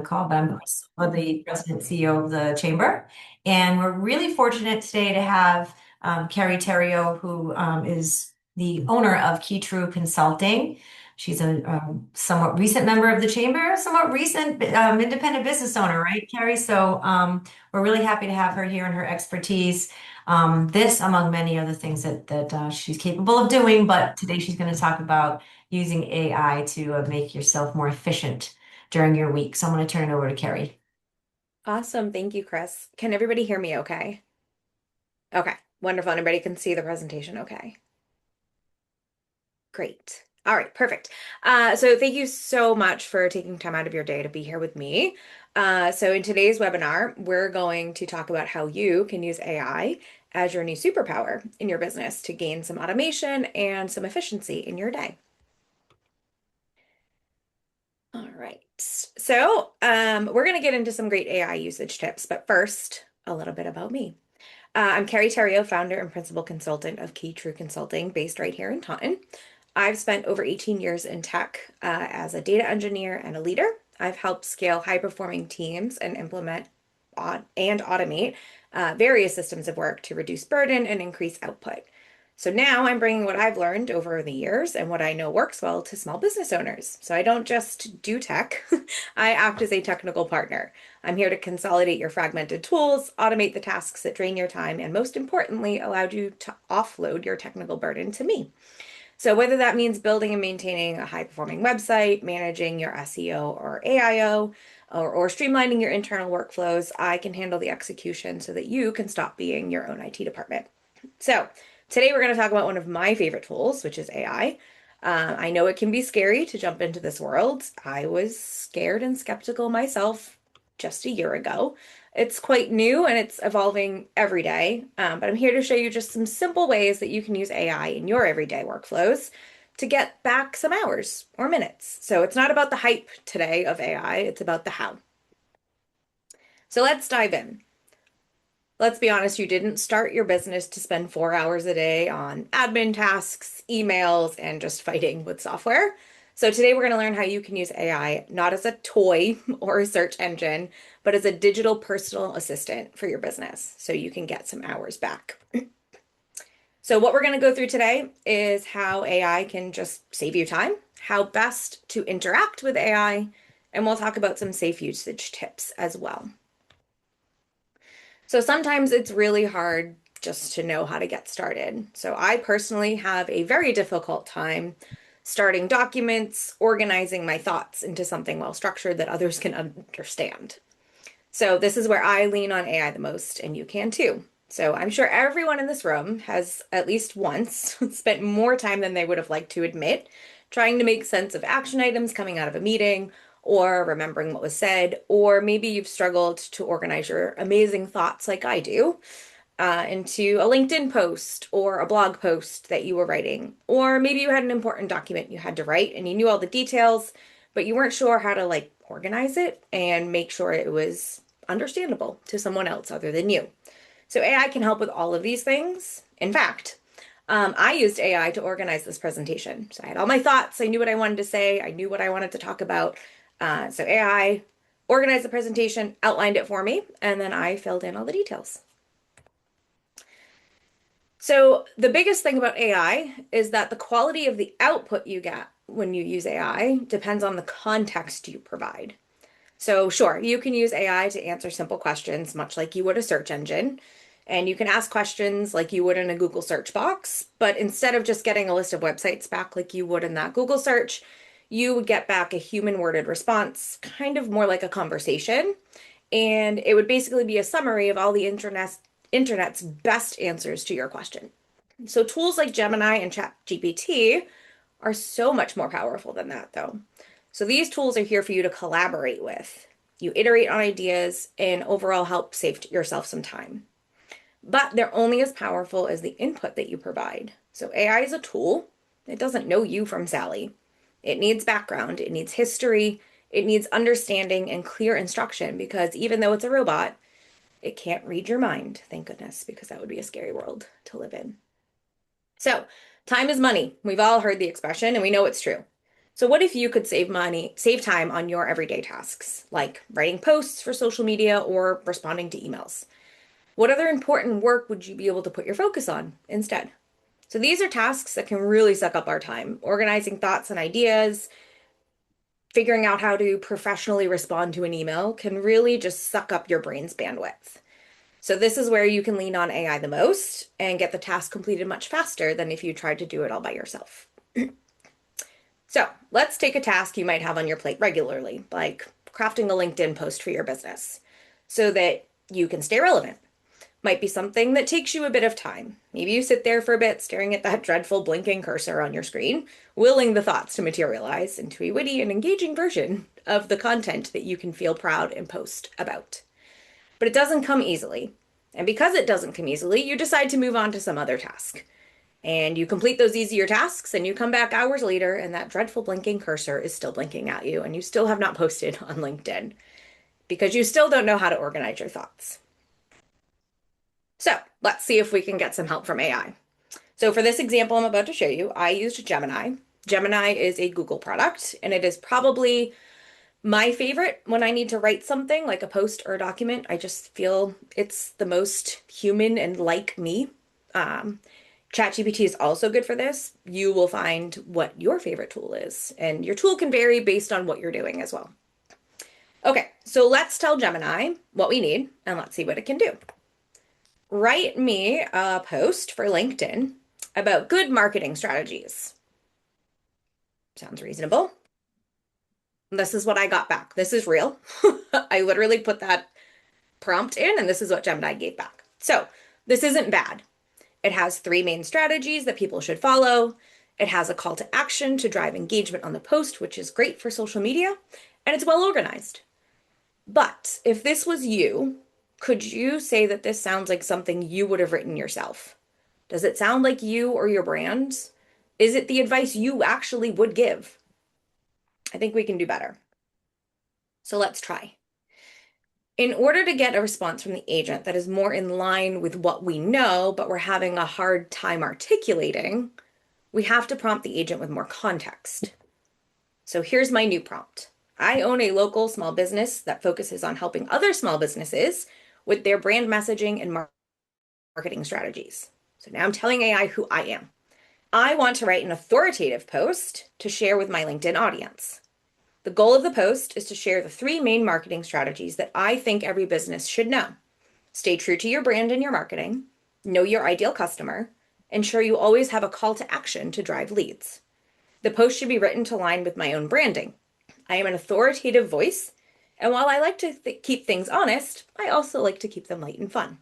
the call, but I'm the president and CEO of the chamber. And we're really fortunate today to have Kerri Theriault, who is the owner of Key True Consulting. She's a somewhat recent member of the chamber, somewhat recent independent business owner, right, Kerri? So we're really happy to have her here and her expertise. This, among many other things that she's capable of doing, but today she's going to talk about using AI to make yourself more efficient during your week. So I'm going to turn it over to Kerri. Awesome. Thank you, Chris. Can everybody hear me okay? Okay. Wonderful. Everybody can see the presentation okay. Great. All right, perfect. So thank you so much for taking time out of your day to be here with me. So in today's webinar, we're going to talk about how you can use AI as your new superpower in your business to gain some automation and some efficiency in your day. All right. So we're going to get into some great AI usage tips, but first, a little bit about me. I'm Kerri Theriault, founder and principal consultant of Key True Consulting, based right here in Taunton. I've spent over 18 years in tech as a data engineer and a leader. I've helped scale high-performing teams and implement and automate various systems of work to reduce burden and increase output. So now I'm bringing what I've learned over the years and what I know works well to small business owners. So I don't just do tech, I act as a technical partner. I'm here to consolidate your fragmented tools, automate the tasks that drain your time, and most importantly, allow you to offload your technical burden to me. So whether that means building and maintaining a high-performing website, managing your SEO or AIO, or streamlining your internal workflows, I can handle the execution so that you can stop being your own IT department. So today we're going to talk about one of my favorite tools, which is AI. I know it can be scary to jump into this world. I was scared and skeptical myself just a year ago. It's quite new and it's evolving every day, but I'm here to show you just some simple ways that you can use AI in your everyday workflows to get back some hours or minutes. So it's not about the hype today of AI, it's about the how. So let's dive in. Let's be honest, you didn't start your business to spend 4 hours a day on admin tasks, emails, and just fighting with software. So today we're going to learn how you can use AI not as a toy or a search engine, but as a digital personal assistant for your business so you can get some hours back. So what we're going to go through today is how AI can just save you time, how best to interact with AI, and we'll talk about some safe usage tips as well. So sometimes it's really hard just to know how to get started. So I personally have a very difficult time starting documents, organizing my thoughts into something well structured that others can understand. So this is where I lean on AI the most, and you can too. So I'm sure everyone in this room has at least once spent more time than they would have liked to admit trying to make sense of action items coming out of a meeting or remembering what was said, or maybe you've struggled to organize your amazing thoughts like I do into a LinkedIn post or a blog post that you were writing. Or maybe you had an important document you had to write and you knew all the details, but you weren't sure how to organize it and make sure it was understandable to someone else other than you. So AI can help with all of these things. In fact, I used AI to organize this presentation. So I had all my thoughts. I knew what I wanted to say. I knew what I wanted to talk about. So AI organized the presentation, outlined it for me, and then I filled in all the details. So the biggest thing about AI is that the quality of the output you get when you use AI depends on the context you provide. So sure, you can use AI to answer simple questions, much like you would a search engine. And you can ask questions like you would in a Google search box, but instead of just getting a list of websites back like you would in that Google search, you would get back a human worded response, kind of more like a conversation. And it would basically be a summary of all the internet's best answers to your question. So tools like Gemini and ChatGPT are so much more powerful than that, though. So these tools are here for you to collaborate with. You iterate on ideas and overall help save yourself some time. But they're only as powerful as the input that you provide. So AI is a tool. It doesn't know you from Sally. It needs background, it needs history, it needs understanding and clear instruction because even though it's a robot, it can't read your mind, thank goodness, because that would be a scary world to live in. So, time is money. We've all heard the expression and we know it's true. So what if you could save time on your everyday tasks, like writing posts for social media or responding to emails? What other important work would you be able to put your focus on instead? So these are tasks that can really suck up our time. Organizing thoughts and ideas, figuring out how to professionally respond to an email can really just suck up your brain's bandwidth. So this is where you can lean on AI the most and get the task completed much faster than if you tried to do it all by yourself. So let's take a task you might have on your plate regularly, like crafting a LinkedIn post for your business so that you can stay relevant. Might be something that takes you a bit of time. Maybe you sit there for a bit staring at that dreadful blinking cursor on your screen, willing the thoughts to materialize into a witty and engaging version of the content that you can feel proud and post about. But it doesn't come easily. And because it doesn't come easily, you decide to move on to some other task. And you complete those easier tasks and you come back hours later and that dreadful blinking cursor is still blinking at you and you still have not posted on LinkedIn because you still don't know how to organize your thoughts. So let's see if we can get some help from AI. So for this example I'm about to show you, I used Gemini. Gemini is a Google product, and it is probably my favorite when I need to write something like a post or a document. I just feel it's the most human and like me. ChatGPT is also good for this. You will find what your favorite tool is, and your tool can vary based on what you're doing as well. Okay, so let's tell Gemini what we need, and let's see what it can do. Write me a post for LinkedIn about good marketing strategies. Sounds reasonable. This is what I got back. This is real. I literally put that prompt in, and this is what Gemini gave back. So this isn't bad. It has three main strategies that people should follow. It has a call to action to drive engagement on the post, which is great for social media, and it's well organized. But if this was you, could you say that this sounds like something you would have written yourself? Does it sound like you or your brand? Is it the advice you actually would give? I think we can do better. So let's try. In order to get a response from the agent that is more in line with what we know, but we're having a hard time articulating, we have to prompt the agent with more context. So here's my new prompt. I own a local small business that focuses on helping other small businesses with their brand messaging and marketing strategies. So now I'm telling AI who I am. I want to write an authoritative post to share with my LinkedIn audience. The goal of the post is to share the three main marketing strategies that I think every business should know. Stay true to your brand and your marketing, know your ideal customer, ensure you always have a call to action to drive leads. The post should be written to align with my own branding. I am an authoritative voice, and while I like to keep things honest, I also like to keep them light and fun.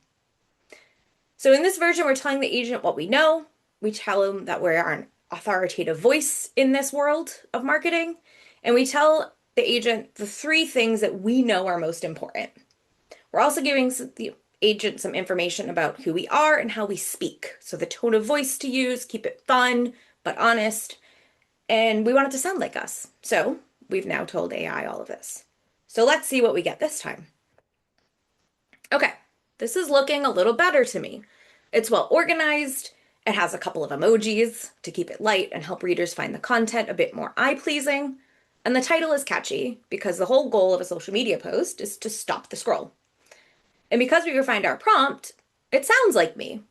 So in this version, we're telling the agent what we know. We tell him that we are an authoritative voice in this world of marketing, and we tell the agent the three things that we know are most important. We're also giving the agent some information about who we are and how we speak. So the tone of voice to use, keep it fun, but honest. And we want it to sound like us. So we've now told AI all of this. So let's see what we get this time. Okay, this is looking a little better to me. It's well organized. It has a couple of emojis to keep it light and help readers find the content a bit more eye-pleasing. And the title is catchy because the whole goal of a social media post is to stop the scroll. And because we refined our prompt, it sounds like me,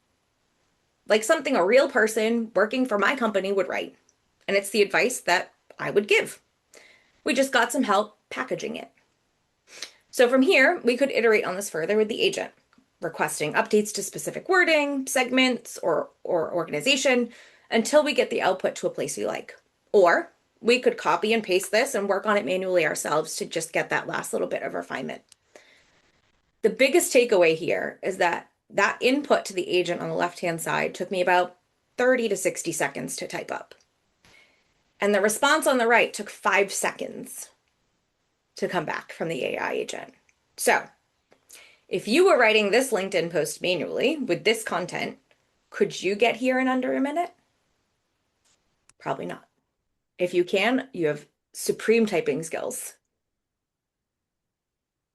like something a real person working for my company would write. And it's the advice that I would give. We just got some help packaging it. So from here, we could iterate on this further with the agent, requesting updates to specific wording, segments, or organization until we get the output to a place we like. Or we could copy and paste this and work on it manually ourselves to just get that last little bit of refinement. The biggest takeaway here is that input to the agent on the left-hand side took me about 30 to 60 seconds to type up. And the response on the right took 5 seconds to come back from the AI agent. So if you were writing this LinkedIn post manually with this content, could you get here in under a minute? Probably not. If you can, you have supreme typing skills.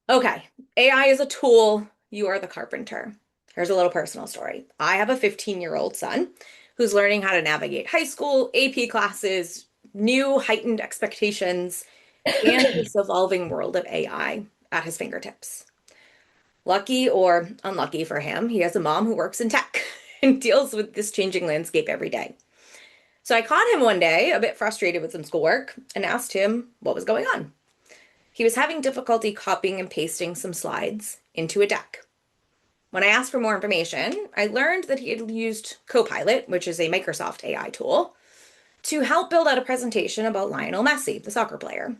Okay, AI is a tool. You are the carpenter. Here's a little personal story. I have a 15-year-old son who's learning how to navigate high school, AP classes, new heightened expectations and this evolving world of AI at his fingertips. Lucky or unlucky for him, he has a mom who works in tech and deals with this changing landscape every day. So I caught him one day, a bit frustrated with some schoolwork, and asked him what was going on. He was having difficulty copying and pasting some slides into a deck. When I asked for more information, I learned that he had used Copilot, which is a Microsoft AI tool, to help build out a presentation about Lionel Messi, the soccer player.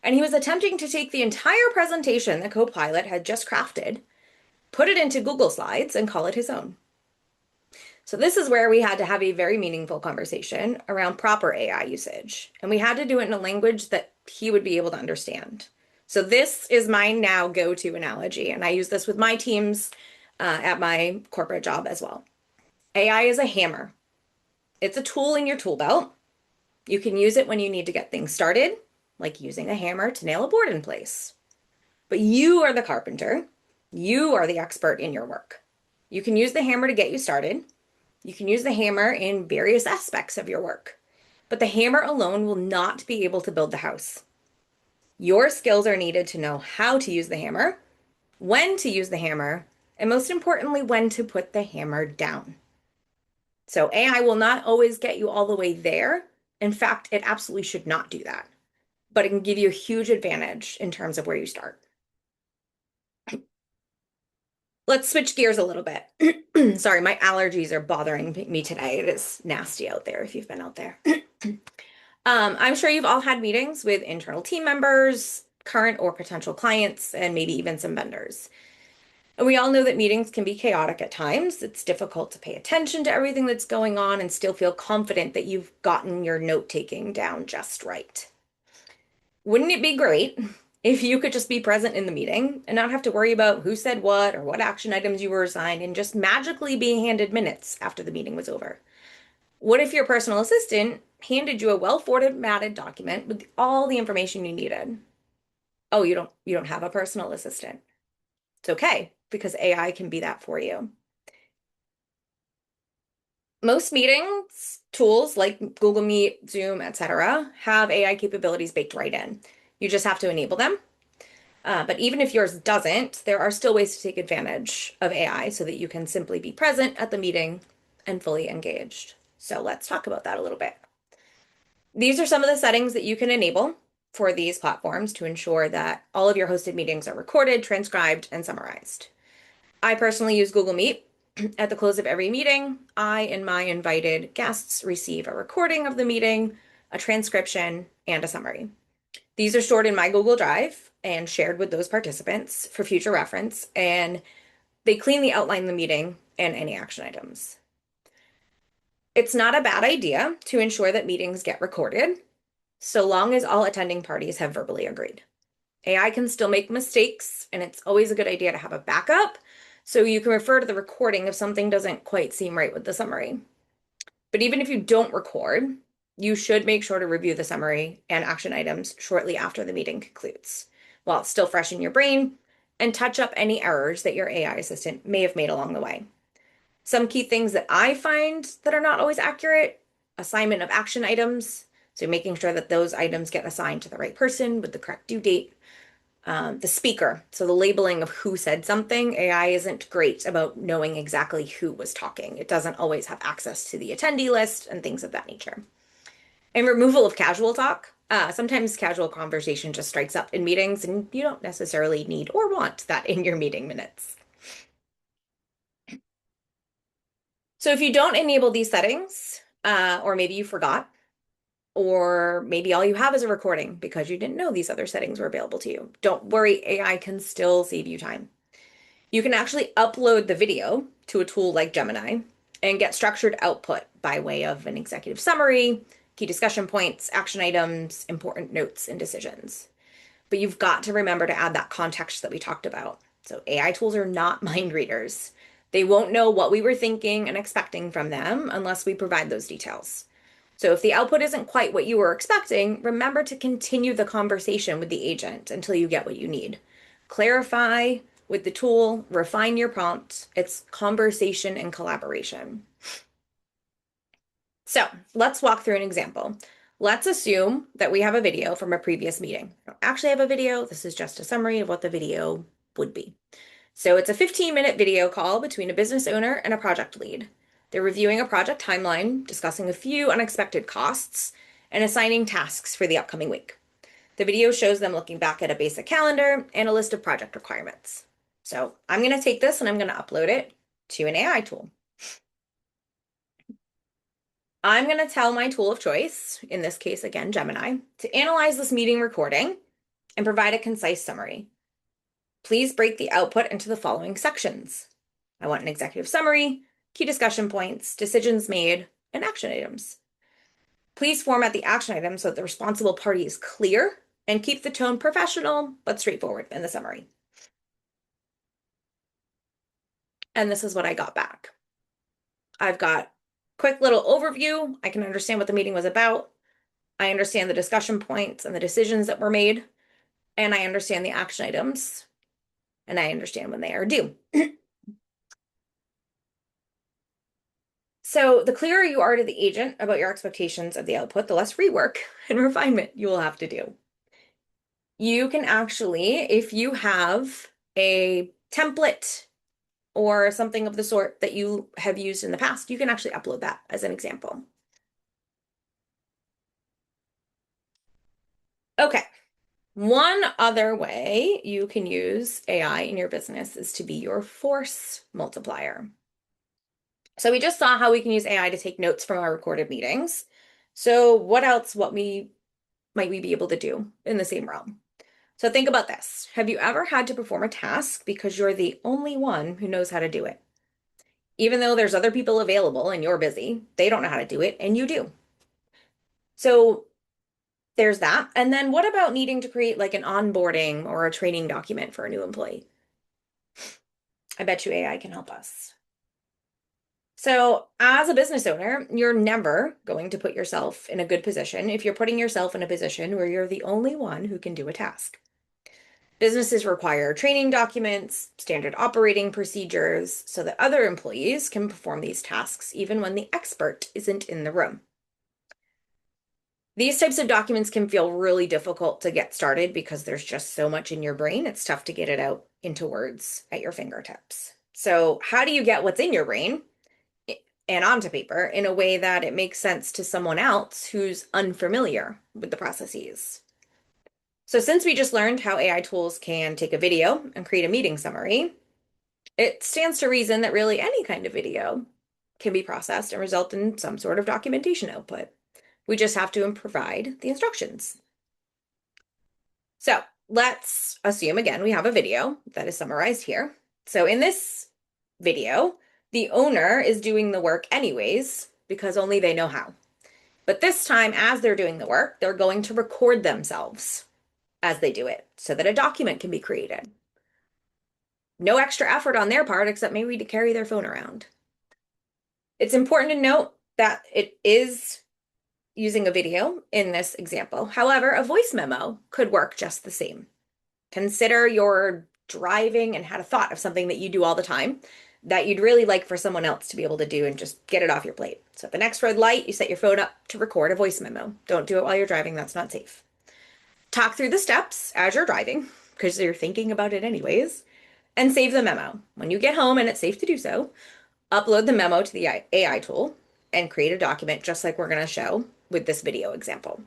And he was attempting to take the entire presentation that Copilot had just crafted, put it into Google Slides, and call it his own. So this is where we had to have a very meaningful conversation around proper AI usage. And we had to do it in a language that he would be able to understand. So this is my now go-to analogy, and I use this with my teams at my corporate job as well. AI is a hammer. It's a tool in your tool belt. You can use it when you need to get things started, like using a hammer to nail a board in place. But you are the carpenter. You are the expert in your work. You can use the hammer to get you started. You can use the hammer in various aspects of your work. But the hammer alone will not be able to build the house. Your skills are needed to know how to use the hammer, when to use the hammer, and most importantly, when to put the hammer down. So AI will not always get you all the way there. In fact, it absolutely should not do that, but it can give you a huge advantage in terms of where you start. Let's switch gears a little bit. Sorry, my allergies are bothering me today. It is nasty out there if you've been out there. I'm sure you've all had meetings with internal team members, current or potential clients, and maybe even some vendors. And we all know that meetings can be chaotic at times. It's difficult to pay attention to everything that's going on and still feel confident that you've gotten your note-taking down just right. Wouldn't it be great if you could just be present in the meeting and not have to worry about who said what or what action items you were assigned and just magically being handed minutes after the meeting was over? What if your personal assistant handed you a well-formatted document with all the information you needed? Oh, you don't have a personal assistant. It's okay because AI can be that for you. Most meetings tools like Google Meet, Zoom, etc., have AI capabilities baked right in. You just have to enable them. But even if yours doesn't, there are still ways to take advantage of AI so that you can simply be present at the meeting and fully engaged. So let's talk about that a little bit. These are some of the settings that you can enable for these platforms to ensure that all of your hosted meetings are recorded, transcribed, and summarized. I personally use Google Meet. At the close of every meeting, I and my invited guests receive a recording of the meeting, a transcription, and a summary. These are stored in my Google Drive and shared with those participants for future reference, and they cleanly outline the meeting and any action items. It's not a bad idea to ensure that meetings get recorded, so long as all attending parties have verbally agreed. AI can still make mistakes, and it's always a good idea to have a backup so you can refer to the recording if something doesn't quite seem right with the summary. But even if you don't record, you should make sure to review the summary and action items shortly after the meeting concludes, while it's still fresh in your brain, and touch up any errors that your AI assistant may have made along the way. Some key things that I find that are not always accurate: assignment of action items, so making sure that those items get assigned to the right person with the correct due date. The speaker, so the labeling of who said something. AI isn't great about knowing exactly who was talking. It doesn't always have access to the attendee list and things of that nature. And removal of casual talk. Sometimes casual conversation just strikes up in meetings, and you don't necessarily need or want that in your meeting minutes. So if you don't enable these settings, or maybe you forgot, or maybe all you have is a recording because you didn't know these other settings were available to you, don't worry, AI can still save you time. You can actually upload the video to a tool like Gemini and get structured output by way of an executive summary, key discussion points, action items, important notes, and decisions. But you've got to remember to add that context that we talked about. So AI tools are not mind readers. They won't know what we were thinking and expecting from them unless we provide those details. So if the output isn't quite what you were expecting, remember to continue the conversation with the agent until you get what you need. Clarify with the tool, refine your prompt. It's conversation and collaboration. So let's walk through an example. let's assume that we have a video from a previous meeting. I don't actually have a video. This is just a summary of what the video would be. So it's a 15-minute video call between a business owner and a project lead. They're reviewing a project timeline, discussing a few unexpected costs, and assigning tasks for the upcoming week. The video shows them looking back at a basic calendar and a list of project requirements. So I'm going to take this and I'm going to upload it to an AI tool. I'm going to tell my tool of choice, in this case, again, Gemini, to analyze this meeting recording and provide a concise summary. Please break the output into the following sections. I want an executive summary, key discussion points, decisions made, and action items. Please format the action items so that the responsible party is clear and keep the tone professional but straightforward in the summary. And this is what I got back. I've got quick little overview. I can understand what the meeting was about. I understand the discussion points and the decisions that were made, and I understand the action items, and I understand when they are due. So the clearer you are to the agent about your expectations of the output, the less rework and refinement you will have to do. You can actually, if you have a template or something of the sort that you have used in the past, you can actually upload that as an example. Okay. One other way you can use AI in your business is to be your force multiplier. So we just saw how we can use AI to take notes from our recorded meetings. So what else, might we be able to do in the same realm? So think about this. Have you ever had to perform a task because you're the only one who knows how to do it? Even though there's other people available and you're busy, they don't know how to do it and you do. So there's that. And then what about needing to create like an onboarding or a training document for a new employee? I bet you AI can help us. So as a business owner, you're never going to put yourself in a good position if you're putting yourself in a position where you're the only one who can do a task. Businesses require training documents, standard operating procedures, so that other employees can perform these tasks even when the expert isn't in the room. These types of documents can feel really difficult to get started because there's just so much in your brain. It's tough to get it out into words at your fingertips. So how do you get what's in your brain and onto paper in a way that it makes sense to someone else who's unfamiliar with the processes? So since we just learned how AI tools can take a video and create a meeting summary, it stands to reason that really any kind of video can be processed and result in some sort of documentation output. We just have to provide the instructions. So let's assume again, we have a video that is summarized here. So in this video, the owner is doing the work anyways, because only they know how. But this time, as they're doing the work, they're going to record themselves as they do it so that a document can be created. No extra effort on their part, except maybe to carry their phone around. It's important to note that it is using a video in this example. However, a voice memo could work just the same. Consider you're driving and had a thought of something that you do all the time that you'd really like for someone else to be able to do and just get it off your plate. So at the next red light, you set your phone up to record a voice memo. Don't do it while you're driving, that's not safe. Talk through the steps as you're driving, because you're thinking about it anyways, and save the memo. When you get home and it's safe to do so, upload the memo to the AI tool and create a document just like we're going to show with this video example.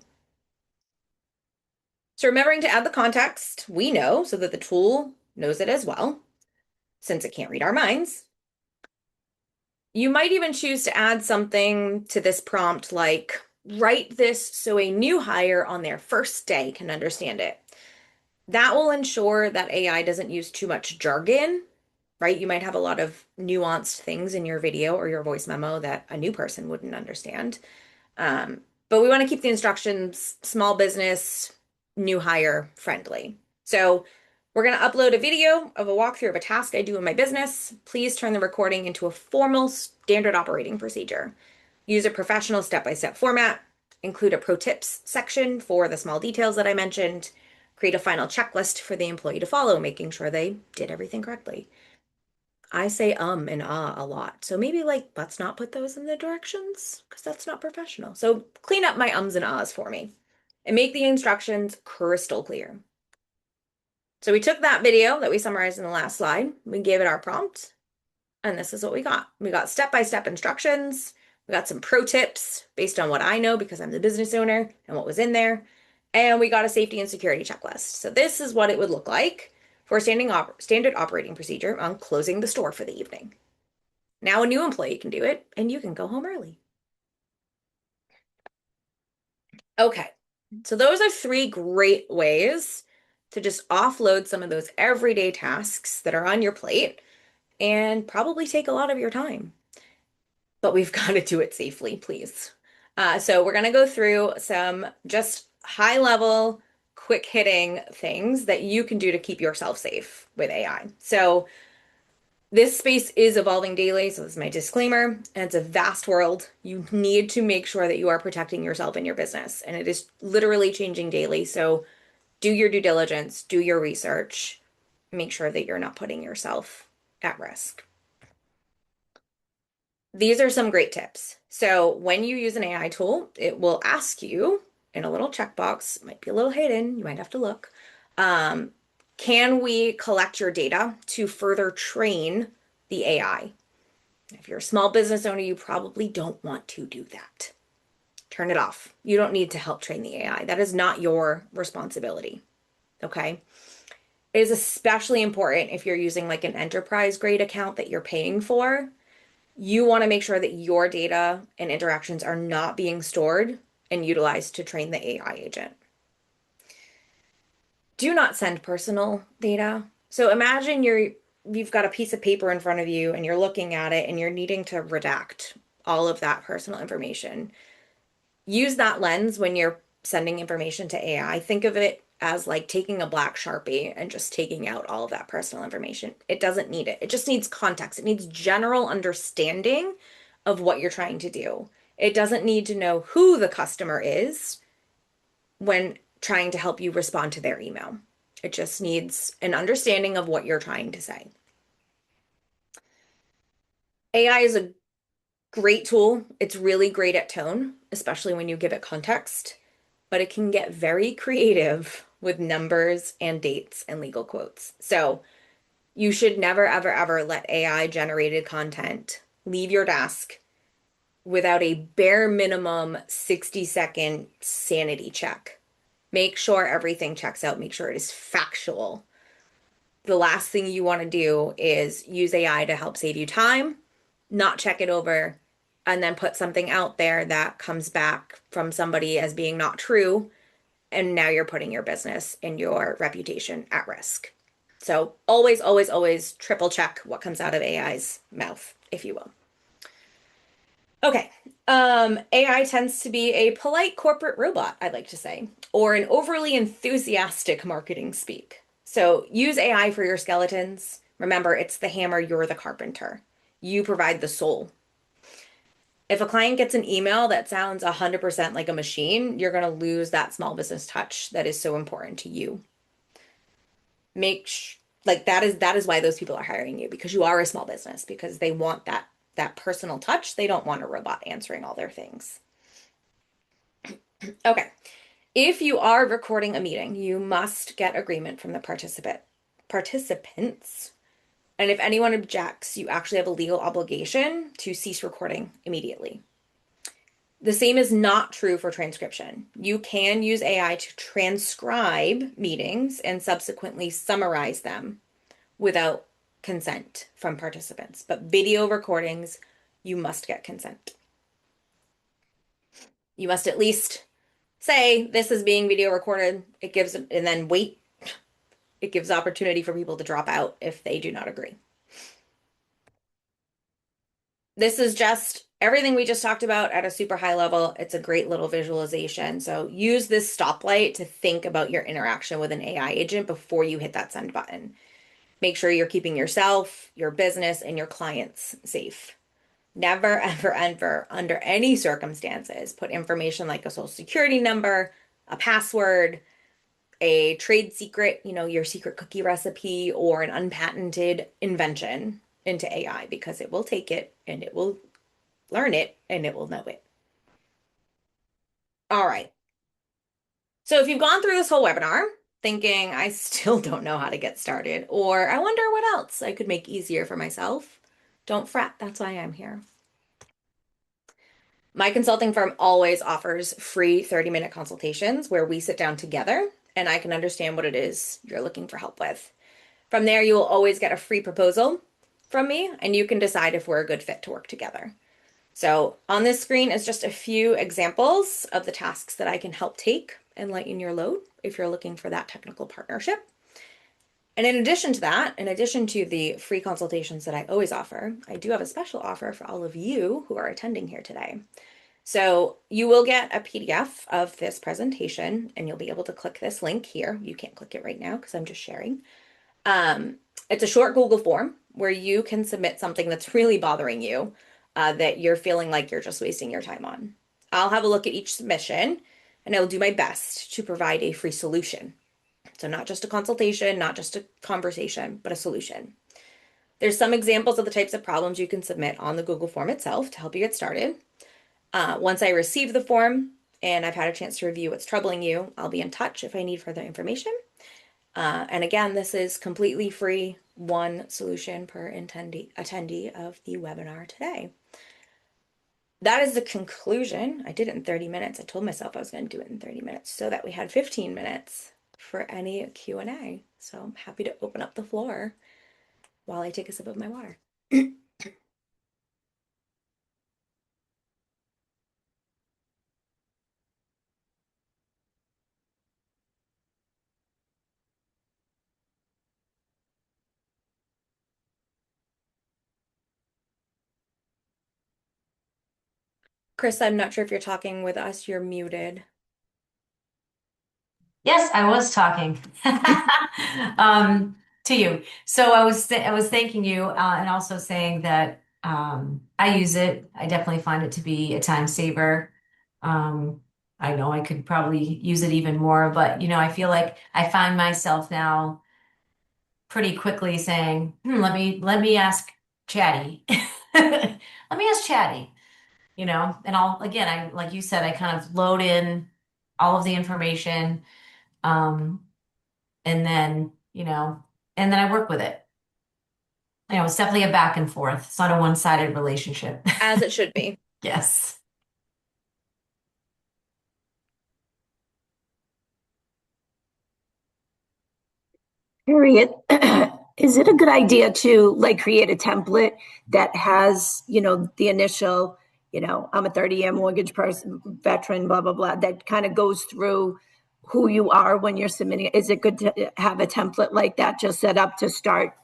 So remembering to add the context we know so that the tool knows it as well, since it can't read our minds. You might even choose to add something to this prompt like, write this so a new hire on their first day can understand it. That will ensure that AI doesn't use too much jargon, right? You might have a lot of nuanced things in your video or your voice memo that a new person wouldn't understand. But we want to keep the instructions small business, new hire friendly. So we're going to upload a video of a walkthrough of a task I do in my business. Please turn the recording into a formal standard operating procedure. Use a professional step-by-step format. Include a pro tips section for the small details that I mentioned. Create a final checklist for the employee to follow, making sure they did everything correctly. I say and ah a lot. So maybe like let's not put those in the directions because that's not professional. So clean up my ums and ahs for me and make the instructions crystal clear. So we took that video that we summarized in the last slide, we gave it our prompt, and this is what we got. We got step-by-step instructions. We got some pro tips based on what I know because I'm the business owner and what was in there. And we got a safety and security checklist. So this is what it would look like for a standard operating procedure on closing the store for the evening. Now a new employee can do it, and you can go home early. Okay, so those are three great ways to just offload some of those everyday tasks that are on your plate and probably take a lot of your time. But we've got to do it safely, please. So we're going to go through some just high level, quick hitting things that you can do to keep yourself safe with AI. So this space is evolving daily, so this is my disclaimer, and it's a vast world. You need to make sure that you are protecting yourself and your business, and it is literally changing daily. So do your due diligence, do your research, make sure that you're not putting yourself at risk. These are some great tips. So when you use an AI tool, it will ask you in a little checkbox, might be a little hidden, you might have to look, um, can we collect your data to further train the AI? If you're a small business owner, you probably don't want to do that. Turn it off. You don't need to help train the AI. That is not your responsibility. Okay. It is especially important if you're using like an enterprise grade account that you're paying for. You want to make sure that your data and interactions are not being stored and utilized to train the AI agent. Do not send personal data. So imagine you've got a piece of paper in front of you and you're looking at it and you're needing to redact all of that personal information. Use that lens when you're sending information to AI. Think of it as like taking a black Sharpie and just taking out all of that personal information. It doesn't need it. It just needs context. It needs general understanding of what you're trying to do. It doesn't need to know who the customer is when trying to help you respond to their email. It just needs an understanding of what you're trying to say. AI is a great tool. It's really great at tone, especially when you give it context, but it can get very creative with numbers and dates and legal quotes. So you should never, ever, ever let AI generated content leave your desk without a bare minimum 60-second sanity check. Make sure everything checks out, make sure it is factual. The last thing you want to do is use AI to help save you time, not check it over, and then put something out there that comes back from somebody as being not true. And now you're putting your business and your reputation at risk. So always, always, always triple check what comes out of AI's mouth, if you will. Okay. AI tends to be a polite corporate robot, I'd like to say, or an overly enthusiastic marketing speak. So use AI for your skeletons. Remember, it's the hammer, you're the carpenter. You provide the soul. If a client gets an email that sounds 100% like a machine, you're going to lose that small business touch that is so important to you. Like that is why those people are hiring you because you are a small business because they want that personal touch. They don't want a robot answering all their things. Okay. If you are recording a meeting, you must get agreement from the participants. And if anyone objects, you actually have a legal obligation to cease recording immediately. The same is not true for transcription. You can use AI to transcribe meetings and subsequently summarize them without consent from participants. But video recordings, you must get consent. You must at least say this is being video recorded. And then wait. It gives opportunity for people to drop out if they do not agree. This is just everything we just talked about at a super high level. It's a great little visualization. So use this stoplight to think about your interaction with an AI agent before you hit that send button. Make sure you're keeping yourself, your business, and your clients safe. Never, ever, ever, under any circumstances, put information like a social security number, a password, a trade secret, your secret cookie recipe, or an unpatented invention into AI because it will take it and it will learn it and it will know it. All right. So if you've gone through this whole webinar thinking, I still don't know how to get started, or I wonder what else I could make easier for myself, don't fret. That's why I'm here. My consulting firm always offers free 30-minute consultations where we sit down together and I can understand what it is you're looking for help with. From there, you will always get a free proposal from me and you can decide if we're a good fit to work together. So on this screen is just a few examples of the tasks that I can help take and lighten your load if you're looking for that technical partnership. And in addition to that, in addition to the free consultations that I always offer, I do have a special offer for all of you who are attending here today. So you will get a PDF of this presentation and you'll be able to click this link here. You can't click it right now because I'm just sharing. Um, it's a short Google form where you can submit something that's really bothering you, that you're feeling like you're just wasting your time on. I'll have a look at each submission and I'll do my best to provide a free solution. So not just a consultation, not just a conversation, but a solution. There's some examples of the types of problems you can submit on the Google form itself to help you get started. Once I receive the form and I've had a chance to review what's troubling you, I'll be in touch if I need further information. And again, this is completely free, one solution per attendee of the webinar today. That is the conclusion. I did it in 30 minutes. I told myself I was going to do it in 30 minutes so that we had 15 minutes for any Q&A. So I'm happy to open up the floor while I take a sip of my water. Chris, I'm not sure if you're talking with us. You're muted. Yes, I was talking to you. So I was thanking you and also saying that I use it. I definitely find it to be a time saver. Um, I know I could probably use it even more, but I feel like I find myself now pretty quickly saying, let me ask Chatty. Let me ask Chatty, and I'll again, I like you said, I kind of load in all of the information. Um, and then, and then I work with it. It's definitely a back and forth. It's not a one-sided relationship. As it should be. Yes. Harriet, is it a good idea to like create a template that has, the initial, I'm a 30-year mortgage person, veteran, blah, blah, blah, that kind of goes through who you are when you're submitting? Is it good to have a template like that just set up to start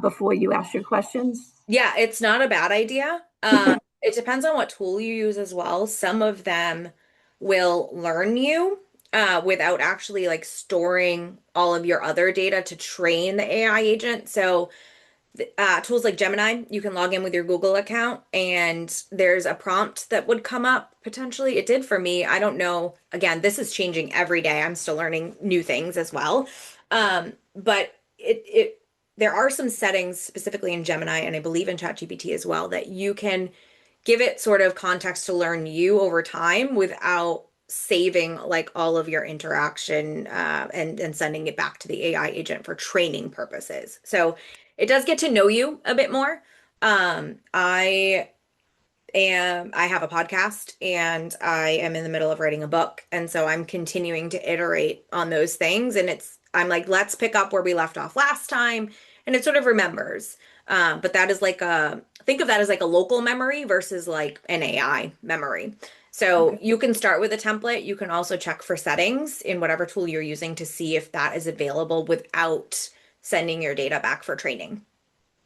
before you ask your questions? Yeah, it's not a bad idea. It depends on what tool you use as well. Some of them will learn you without actually like storing all of your other data to train the AI agent. So tools like Gemini, you can log in with your Google account and there's a prompt that would come up potentially. It did for me. I don't know. Again, this is changing every day. I'm still learning new things as well. But there are some settings specifically in Gemini and I believe in ChatGPT as well that you can give it sort of context to learn you over time without saving like all of your interaction and sending it back to the AI agent for training purposes. So it does get to know you a bit more. I have a podcast and I am in the middle of writing a book. And so I'm continuing to iterate on those things. And I'm like, let's pick up where we left off last time. And it sort of remembers. But that is like think of that as like a local memory versus like an AI memory. So Okay. you can start with a template. You can also check for settings in whatever tool you're using to see if that is available without sending your data back for training.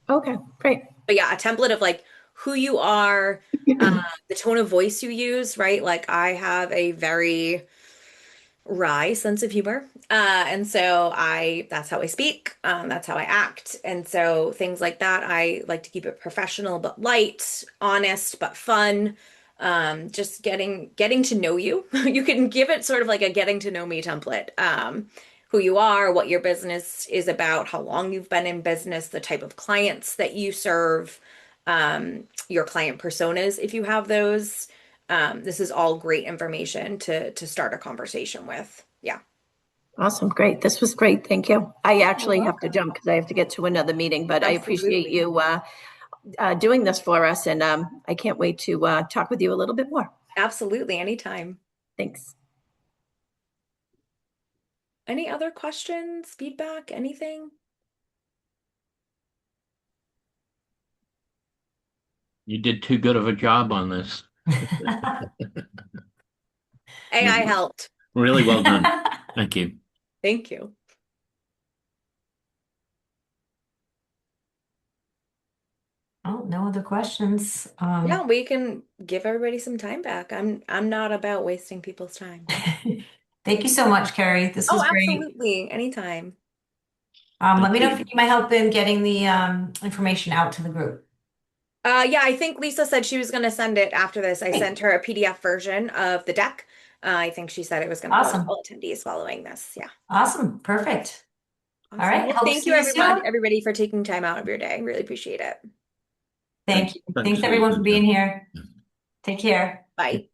Okay, great. But yeah, a template of like who you are, the tone of voice you use, right? Like I have a very wry sense of humor. And so that's how I speak. That's how I act. And so things like that, I like to keep it professional but light, honest but fun. Just getting to know you. You can give it sort of like a getting to know me template, who you are, what your business is about, how long you've been in business, the type of clients that you serve, your client personas, if you have those. This is all great information to start a conversation with. Yeah. Awesome. Great. This was great. Thank you. I You're actually have to welcome. jump because I have to get to another meeting, but I appreciate Absolutely. you doing this for us. And I can't wait to talk with you a little bit more. Absolutely. Anytime. Thanks. Any other questions, feedback, anything? You did too good of a job on this. AI helped. Really well done. Thank you. Thank you. Oh, no other questions. Yeah, we can give everybody some time back. I'm not about wasting people's time. Thank you so much, Kerri. This Oh, was great. absolutely. Anytime. Let me know Thank if you need my help in getting the information out to the group. Yeah, I think Lisa said she was going to send it after this. I Great. sent her a PDF version of the deck. I think she said it was going to go to Awesome. all attendees following this. Yeah. Awesome. Perfect. All Awesome. right. Well, Hope to thank you, see you everyone, soon. everybody, for taking time out of your day. Really appreciate it. Thank you. Thanks, Thanks everyone Lisa. for being here. Take care. Bye.